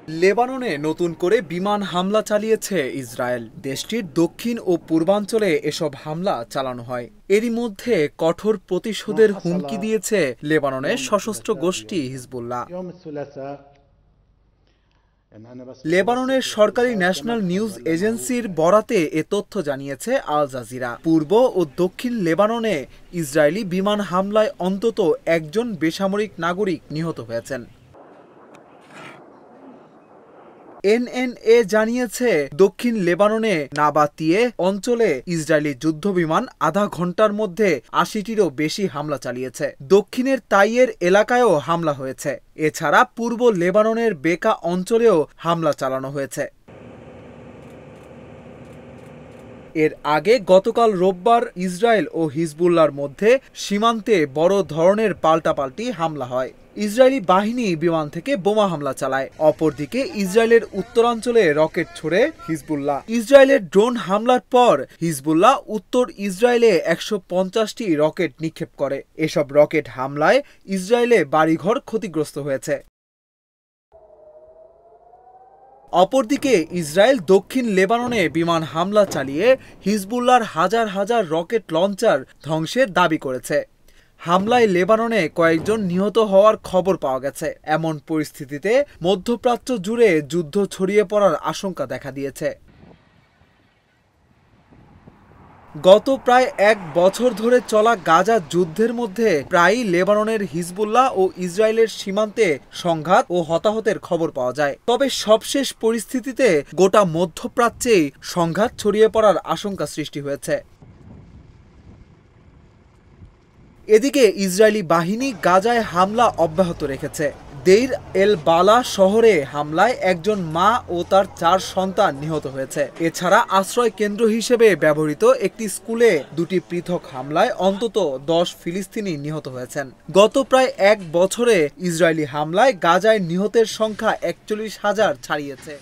লেবাননে নতুন করে বিমান হামলা চালিয়েছে ইসরায়েল। দেশটির দক্ষিণ ও পূর্বাঞ্চলে এসব হামলা চালানো হয়। এরই মধ্যে কঠোর প্রতিশোধের হুমকি দিয়েছে লেবাননের সশস্ত্র গোষ্ঠী হিজবুল্লাহ। লেবাননের সরকারি ন্যাশনাল নিউজ এজেন্সির বরাতে এ তথ্য জানিয়েছে আল জাজিরা। পূর্ব ও দক্ষিণ লেবাননে ইসরায়েলি বিমান হামলায় অন্তত একজন বেসামরিক নাগরিক নিহত হয়েছেন। এনএনএ জানিয়েছে দক্ষিণ লেবাননে নাবাতিয়ে অঞ্চলে ইসরায়েলি যুদ্ধবিমান আধা ঘন্টার মধ্যে ৮০টিরও বেশি হামলা চালিয়েছে। দক্ষিণের তাইয়ের এলাকায়ও হামলা হয়েছে। এছাড়া পূর্ব লেবাননের বেকা অঞ্চলেও হামলা চালানো হয়েছে। এর আগে গতকাল রোববার ইসরায়েল ও হিজবুল্লাহর মধ্যে সীমান্তে বড় ধরনের পাল্টাপাল্টি হামলা হয়। ইসরায়েলি বাহিনী বিমান থেকে বোমা হামলা চালায়। অপরদিকে ইসরায়েলের উত্তরাঞ্চলে রকেট ছোড়ে হিজবুল্লাহ। ইসরায়েলের ড্রোন হামলার পর হিজবুল্লাহ উত্তর ইসরায়েলে ১৫০টি রকেট নিক্ষেপ করে। এসব রকেট হামলায় ইসরায়েলে বাড়িঘর ক্ষতিগ্রস্ত হয়েছে। অপরদিকে ইসরায়েল দক্ষিণ লেবাননে বিমান হামলা চালিয়ে হিজবুল্লাহর হাজার হাজার রকেট লঞ্চার ধ্বংসের দাবি করেছে। হামলায় লেবাননে কয়েকজন নিহত হওয়ার খবর পাওয়া গেছে। এমন পরিস্থিতিতে মধ্যপ্রাচ্য জুড়ে যুদ্ধ ছড়িয়ে পড়ার আশঙ্কা দেখা দিয়েছে। গত প্রায় ১ বছর ধরে চলা গাজা যুদ্ধের মধ্যে প্রায়ই লেবাননের হিজবুল্লাহ ও ইসরায়েলের সীমান্তে সংঘাত ও হতাহতের খবর পাওয়া যায়। তবে সবশেষ পরিস্থিতিতে গোটা মধ্যপ্রাচ্যেই সংঘাত ছড়িয়ে পড়ার আশঙ্কা সৃষ্টি হয়েছে। এদিকে ইসরায়েলি বাহিনী গাজায় হামলা অব্যাহত রেখেছে। দেইর এল বালা শহরে হামলায় একজন মা ও তার ৪ সন্তান নিহত হয়েছে। এছাড়া আশ্রয় কেন্দ্র হিসেবে ব্যবহৃত একটি স্কুলে ২টি পৃথক হামলায় অন্তত ১০ ফিলিস্তিনি নিহত হয়েছেন। গত প্রায় ১ বছরে ইসরায়েলি হামলায় গাজায় নিহতের সংখ্যা ৪১,০০০ ছাড়িয়েছে।